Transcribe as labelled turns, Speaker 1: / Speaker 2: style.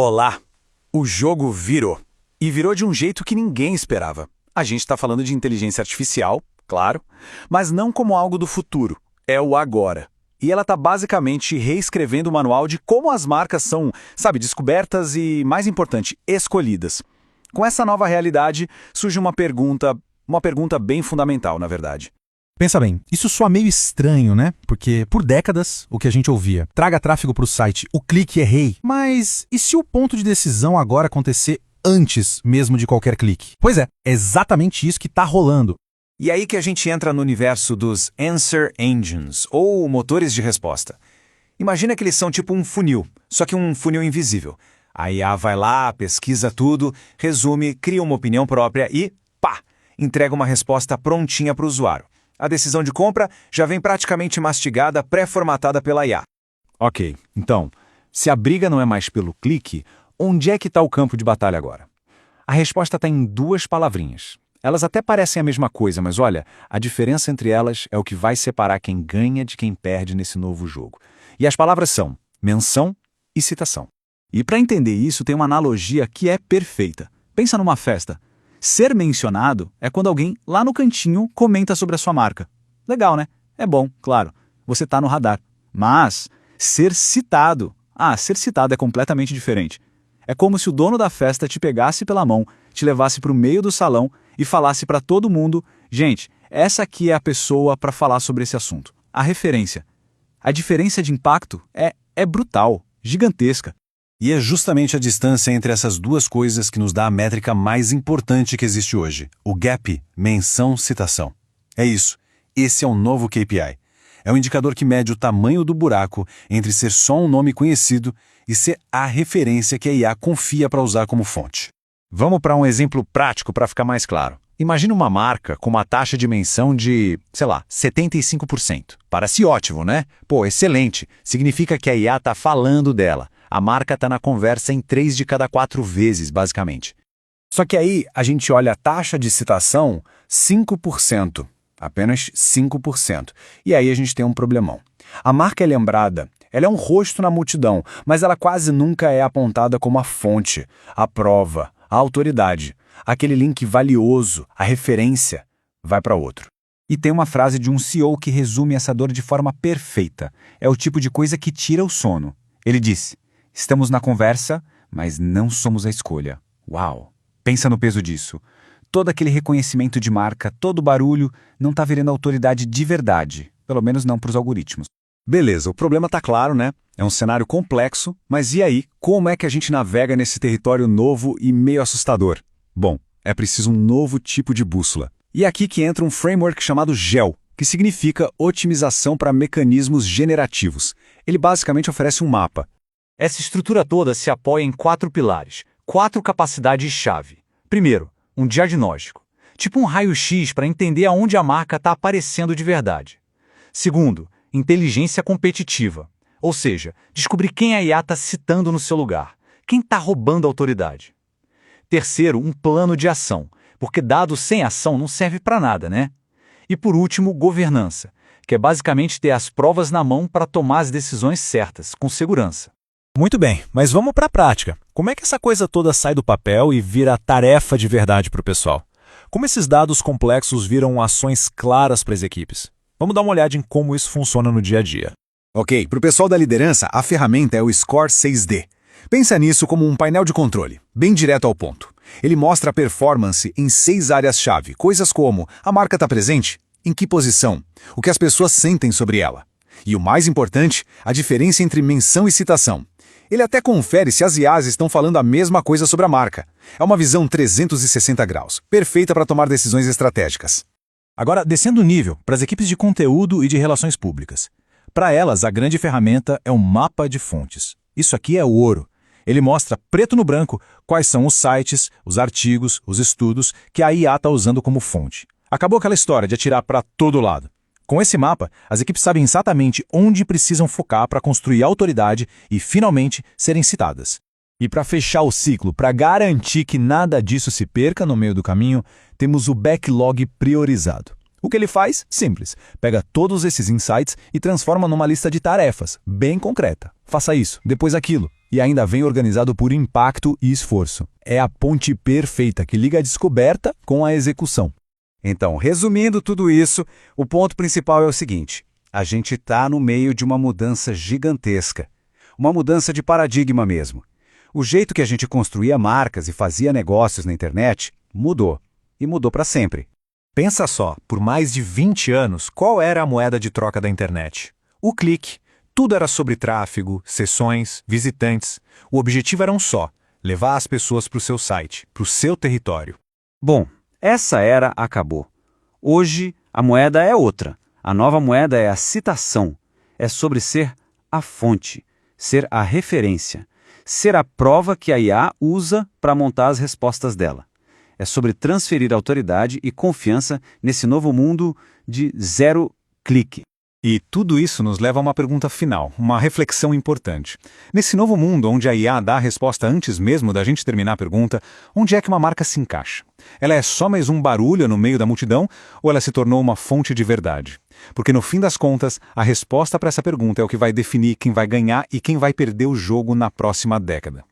Speaker 1: Olá! O jogo virou. E virou de um jeito que ninguém esperava. A gente está falando de inteligência artificial, claro, mas não como algo do futuro. É o agora. E ela está basicamente reescrevendo o manual de como as marcas são, descobertas e, mais importante, escolhidas. Com essa nova realidade, surge uma pergunta bem fundamental, na verdade.
Speaker 2: Pensa bem, isso soa meio estranho, né? Porque por décadas o que a gente ouvia, traga tráfego para o site, o clique é rei. Mas e se o ponto de decisão agora acontecer antes mesmo de qualquer clique? Pois é exatamente isso que está rolando.
Speaker 1: E aí que a gente entra no universo dos Answer Engines, ou motores de resposta. Imagina que eles são tipo um funil, só que um funil invisível. A IA vai lá, pesquisa tudo, resume, cria uma opinião própria e, pá, entrega uma resposta prontinha para o usuário. A decisão de compra já vem praticamente mastigada, pré-formatada pela IA. Ok, então, se a briga não é mais pelo clique, onde é que está o campo de batalha agora? A resposta está em duas palavrinhas. Elas até parecem a mesma coisa, mas olha, a diferença entre elas é o que vai separar quem ganha de quem perde nesse novo jogo. E as palavras são menção e citação. E para entender isso, tem uma analogia que é perfeita. Pensa numa festa. Ser mencionado é quando alguém lá no cantinho comenta sobre a sua marca. Legal, né? É bom, claro. Você está no radar. Mas ser citado é completamente diferente. É como se o dono da festa te pegasse pela mão, te levasse para o meio do salão e falasse para todo mundo: gente, essa aqui é a pessoa para falar sobre esse assunto. A referência. A diferença de impacto é brutal, gigantesca.
Speaker 3: E é justamente a distância entre essas duas coisas que nos dá a métrica mais importante que existe hoje, o gap, menção-citação. É isso, esse é um novo KPI. É um indicador que mede o tamanho do buraco entre ser só um nome conhecido e ser a referência que a IA confia para usar como fonte.
Speaker 1: Vamos para um exemplo prático para ficar mais claro. Imagina uma marca com uma taxa de menção de, 75%. Parece ótimo, né? Pô, excelente. Significa que a IA está falando dela. A marca está na conversa em 3 de cada 4 vezes, basicamente. Só que aí a gente olha a taxa de citação, 5%. Apenas 5%. E aí a gente tem um problemão. A marca é lembrada, ela é um rosto na multidão, mas ela quase nunca é apontada como a fonte, a prova, a autoridade. Aquele link valioso, a referência, vai para outro. E tem uma frase de um CEO que resume essa dor de forma perfeita. É o tipo de coisa que tira o sono. Ele disse: estamos na conversa, mas não somos a escolha. Uau! Pensa no peso disso. Todo aquele reconhecimento de marca, todo barulho, não está virando autoridade de verdade. Pelo menos não para os algoritmos.
Speaker 3: Beleza, o problema está claro, né? É um cenário complexo, mas e aí? Como é que a gente navega nesse território novo e meio assustador? Bom, é preciso um novo tipo de bússola. E é aqui que entra um framework chamado GEL, que significa Otimização para Mecanismos Generativos. Ele basicamente oferece um mapa.
Speaker 4: Essa estrutura toda se apoia em 4 pilares, 4 capacidades-chave. Primeiro, um diagnóstico, tipo um raio-x para entender aonde a marca está aparecendo de verdade. Segundo, inteligência competitiva, ou seja, descobrir quem a IA está citando no seu lugar, quem está roubando a autoridade. Terceiro, um plano de ação, porque dados sem ação não serve para nada, né? E por último, governança, que é basicamente ter as provas na mão para tomar as decisões certas, com segurança.
Speaker 2: Muito bem, mas vamos para a prática. Como é que essa coisa toda sai do papel e vira tarefa de verdade para o pessoal? Como esses dados complexos viram ações claras para as equipes? Vamos dar uma olhada em como isso funciona no dia a dia.
Speaker 3: Ok, para o pessoal da liderança, a ferramenta é o Score 6D. Pensa nisso como um painel de controle, bem direto ao ponto. Ele mostra a performance em 6 áreas-chave, coisas como: a marca está presente? Em que posição? O que as pessoas sentem sobre ela? E o mais importante, a diferença entre menção e citação. Ele até confere se as IAs estão falando a mesma coisa sobre a marca. É uma visão 360 graus, perfeita para tomar decisões estratégicas.
Speaker 2: Agora, descendo o nível para as equipes de conteúdo e de relações públicas. Para elas, a grande ferramenta é um mapa de fontes. Isso aqui é o ouro. Ele mostra preto no branco quais são os sites, os artigos, os estudos que a IA está usando como fonte. Acabou aquela história de atirar para todo lado. Com esse mapa, as equipes sabem exatamente onde precisam focar para construir autoridade e, finalmente, serem citadas. E para fechar o ciclo, para garantir que nada disso se perca no meio do caminho, temos o backlog priorizado. O que ele faz? Simples. Pega todos esses insights e transforma numa lista de tarefas, bem concreta. Faça isso, depois aquilo.
Speaker 3: E ainda vem organizado por impacto e esforço. É a ponte perfeita que liga a descoberta com a execução.
Speaker 1: Então, resumindo tudo isso, o ponto principal é o seguinte: a gente está no meio de uma mudança gigantesca. Uma mudança de paradigma mesmo. O jeito que a gente construía marcas e fazia negócios na internet mudou. E mudou para sempre.
Speaker 2: Pensa só, por mais de 20 anos, qual era a moeda de troca da internet? O clique. Tudo era sobre tráfego, sessões, visitantes. O objetivo era um só: levar as pessoas para o seu site, para o seu território.
Speaker 5: Bom, essa era acabou. Hoje, a moeda é outra. A nova moeda é a citação. É sobre ser a fonte, ser a referência, ser a prova que a IA usa para montar as respostas dela. É sobre transferir autoridade e confiança nesse novo mundo de zero clique.
Speaker 2: E tudo isso nos leva a uma pergunta final, uma reflexão importante. Nesse novo mundo onde a IA dá a resposta antes mesmo da gente terminar a pergunta, onde é que uma marca se encaixa? Ela é só mais um barulho no meio da multidão ou ela se tornou uma fonte de verdade? Porque no fim das contas, a resposta para essa pergunta é o que vai definir quem vai ganhar e quem vai perder o jogo na próxima década.